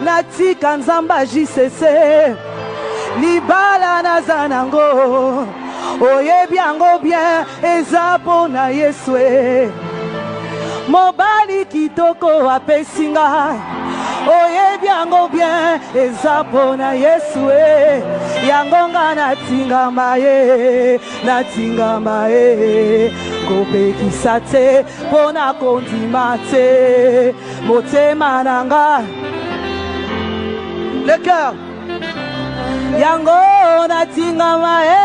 natika nzamba jisese libala nazanango oyebi yango bien eza pona Yesu mobali kitoko apesinga oyebi yango bien eza pona Yesu yango nga natingama ye kopekisa te pona kondima te motema nanga le cœur yango natingama ye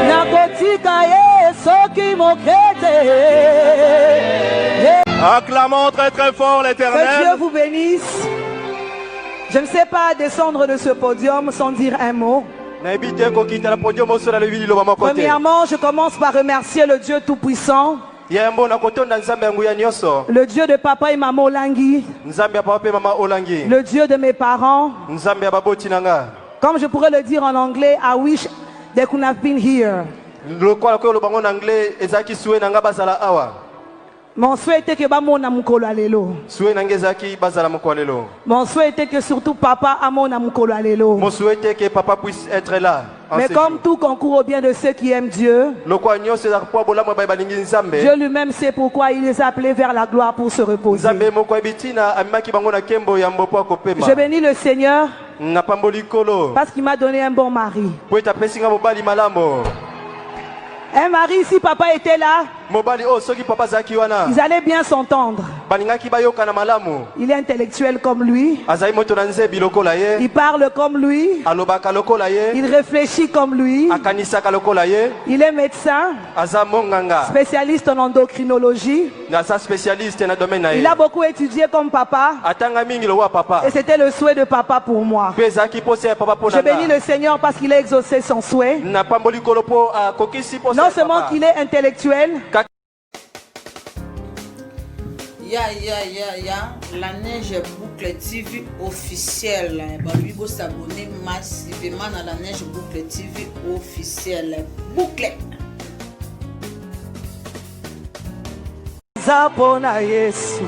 nakotika ye soki mokete. Acclamons très très fort l'Éternel. Que Dieu vous bénisse. Je ne sais pas descendre de ce podium sans dire un mot. Premièrement, je commence par remercier le Dieu Tout-Puissant, le Dieu de papa et maman Olangi, le Dieu de mes parents. Comme je pourrais le dire en anglais, I wish they could have been here. Mon souhait était que bamona mukolo alelo. Mon souhait était que surtout papa amona mukolo alelo. Mon souhait était que papa puisse être là. Mais comme tout concourt au bien de ceux qui aiment Dieu, Dieu lui-même sait pourquoi il les a appelés vers la gloire pour se reposer. Je bénis le Seigneur parce qu'il m'a donné un bon mari. Un mari, si papa était là, ils allaient bien s'entendre. Il est intellectuel comme lui. Il parle comme lui. Il réfléchit comme lui. Il est médecin, spécialiste en endocrinologie. Il a beaucoup étudié comme papa. Et c'était le souhait de papa pour moi. Je bénis le Seigneur parce qu'il a exaucé son souhait. Non seulement qu'il est intellectuel. La Neige Boucle TV officielle. Lui go s'abonner massivement à la Neige Boucle TV officielle. Boucle. Zapona Yesu.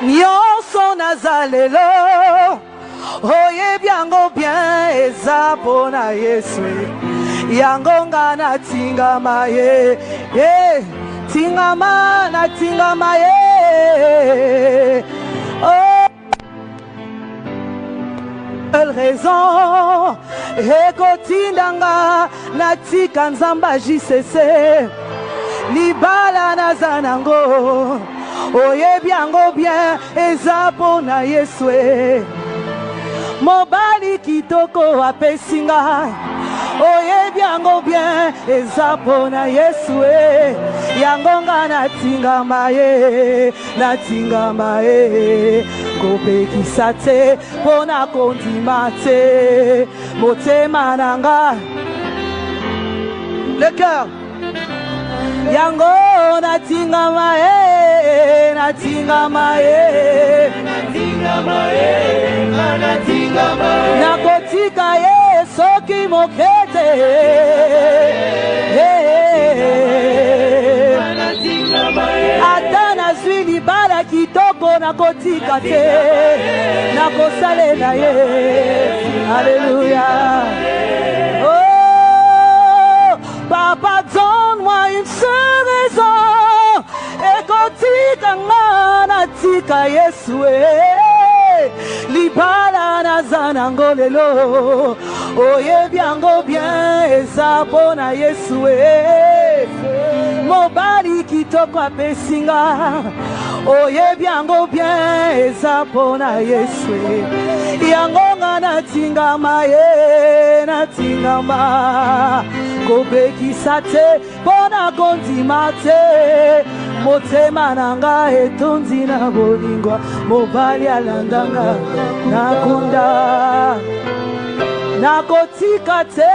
Nyonso nazalelo. Oye biango bien ezapona Yesu. Yango nga natingama ye. Tingama na tingama ye. Oh, raison ekotindanga natika nzamba jisese libala nazanango oyebi yango bien eza pona Yesu mobali kitoko apesinga oyebi yango bien eza pona Yesu yango nga natingama ye kopekisa te pona kondima te motema nanga le cœur yango natingama ye nakotika ye soki mokete ata nazwi libala kitoko nakotika te nakosalela ye. Alléluia. Oh papa, donne-moi une seule raison ekotika nga natika Yesu libala nazanango lelo oyebi yango bien eza pona Yesu mobali kitoko apesinga oyebi yango bien eza pona Yesu yango nga natingama kopekisa te pona kondima te motema nanga etondi na bolingwa mobali alandanga nakunda nakotika te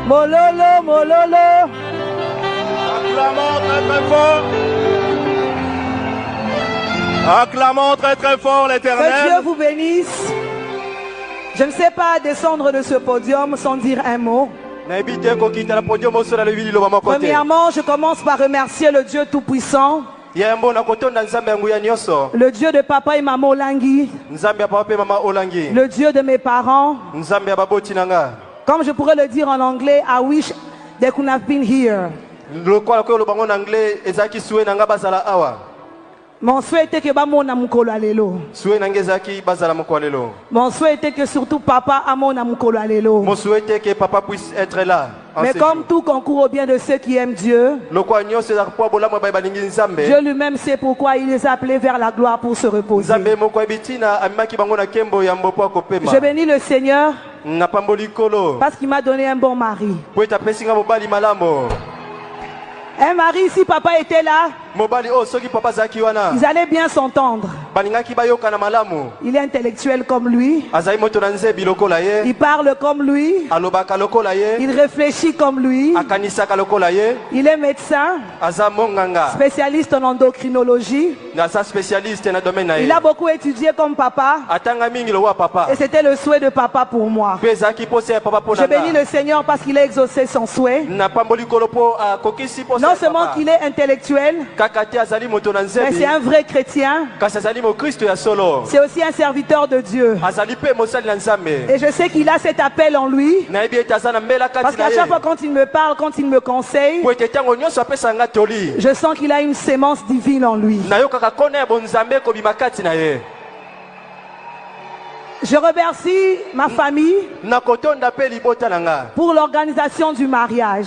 mololo. Acclamons très très fort. Acclamons très très fort l'Éternel. Que Dieu vous bénisse. Je ne sais pas descendre de ce podium sans dire un mot. Premièrement, je commence par remercier le Dieu Tout-Puissant, le Dieu de papa et maman Olangi, le Dieu de mes parents. Comme je pourrais le dire en anglais, I wish they could have been here. Mon souhait était que Bamona Mukolo Alelo. Mon souhait était que surtout papa Amona Mukolo Alelo. Mon souhait était que papa puisse être là. Mais comme tout concourt au bien de ceux qui aiment Dieu, Dieu lui-même sait pourquoi il les a appelés vers la gloire pour se reposer. Je bénis le Seigneur parce qu'il m'a donné un bon mari. Un mari, si papa était là, ils allaient bien s'entendre. Il est intellectuel comme lui. Il parle comme lui. Il réfléchit comme lui. Il est médecin, spécialiste en endocrinologie. Il a beaucoup étudié comme papa. Et c'était le souhait de papa pour moi. Je bénis le Seigneur parce qu'il a exaucé son souhait. Non seulement qu'il est intellectuel, mais c'est un vrai chrétien. C'est aussi un serviteur de Dieu. Et je sais qu'il a cet appel en lui. Parce qu'à chaque fois quand il me parle, quand il me conseille, je sens qu'il a une sémence divine en lui. Je remercie ma famille pour l'organisation du mariage.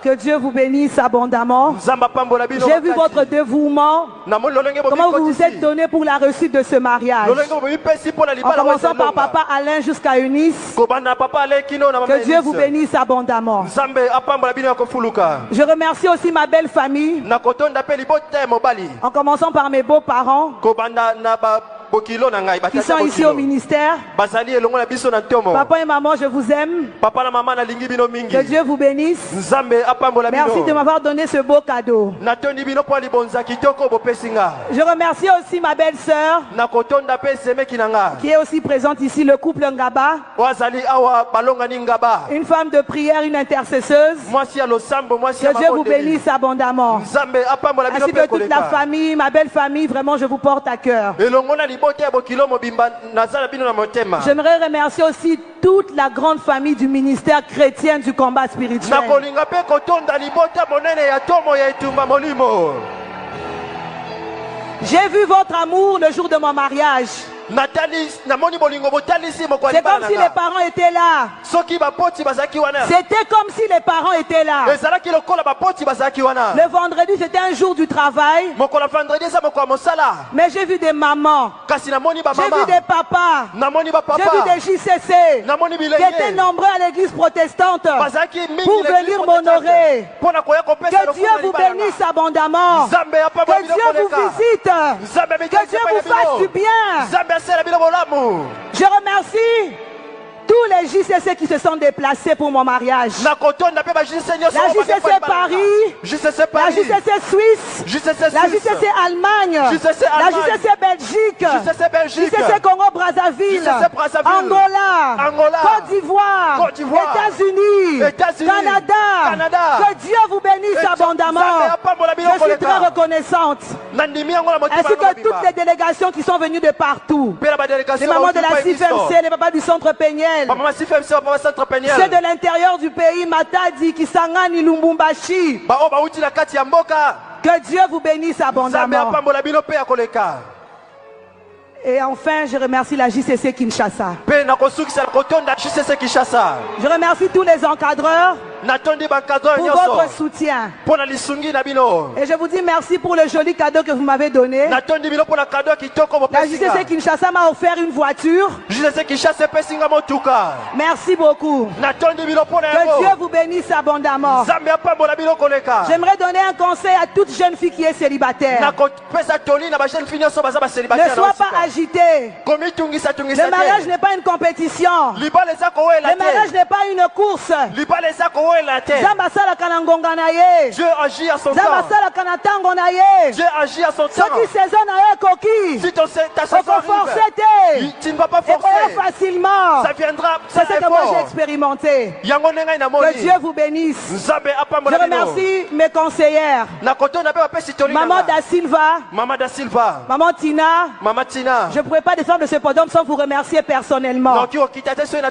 Que Dieu vous bénisse abondamment. J'ai vu votre dévouement, comment vous vous êtes donné pour la réussite de ce mariage. En commençant par papa Alain jusqu'à Eunice. Que Dieu vous bénisse abondamment. Je remercie aussi ma belle famille, en commençant par mes beaux-parents qui sont ici au ministère. Papa et maman, je vous aime. Que Dieu vous bénisse. Merci de m'avoir donné ce beau cadeau. Je remercie aussi ma belle-sœur qui est aussi présente ici, le couple Ngaba. Une femme de prière, une intercesseuse. Que Dieu vous bénisse abondamment. Ainsi que toute la famille, ma belle famille, vraiment je vous porte à cœur. J'aimerais remercier aussi toute la grande famille du ministère chrétien du combat spirituel. J'ai vu votre amour le jour de mon mariage. C'est comme si les parents étaient là. C'était comme si les parents étaient là. Le vendredi, c'était un jour du travail. Mais j'ai vu des mamans. J'ai vu des papas. J'ai vu des JCC qui étaient nombreux à l'église protestante pour venir m'honorer. Que Dieu vous bénisse abondamment. Que Dieu vous visite. Que Dieu vous fasse du bien. Je remercie tous les JCC qui se sont déplacés pour mon mariage. La JCC Paris, la JCC Suisse, la JCC Allemagne, la JCC Belgique, JCC Congo-Brazzaville, Angola, Côte d'Ivoire, États-Unis, Canada. Que Dieu vous bénisse abondamment. Je suis très reconnaissante. Ainsi que toutes les délégations qui sont venues de partout. Les mamans de la CIFMC, les papas du centre Péniel. Ceux de l'intérieur du pays, Matadi, Kisangani, Lumbumbashi. Que Dieu vous bénisse abondamment. Et enfin, je remercie la JCC Kinshasa. Je remercie tous les encadreurs pour votre soutien. Et je vous dis merci pour le joli cadeau que vous m'avez donné. La JCC Kinshasa m'a offert une voiture. Merci beaucoup. Que Dieu vous bénisse abondamment. J'aimerais donner un conseil à toute jeune fille qui est célibataire. Ne sois pas agité. Le mariage n'est pas une compétition. Le mariage n'est pas une course. et la terre. Dieu agit à son temps. Dieu agit à son temps. Si ta saison arrive, tu ne vas pas forcer. Facilement. Ça viendra. C'est ce que moi j'ai expérimenté. Que Dieu vous bénisse. Je remercie mes conseillères. Maman Da Silva. Maman Tina. Je ne pourrais pas descendre de ce podium sans vous remercier personnellement.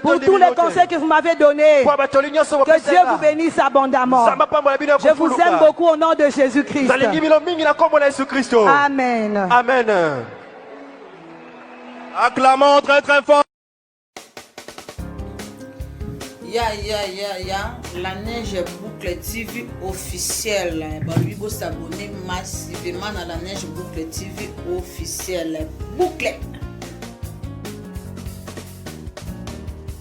Pour tous les conseils que vous m'avez donnés. Que Dieu vous bénisse abondamment. Je vous aime beaucoup au nom de Jésus-Christ. Amen. Amen. Acclamons très très fort. Ya, la Neige Boucle TV officielle. Lui go s'abonner massivement à la Neige Boucle TV officielle. Boucle.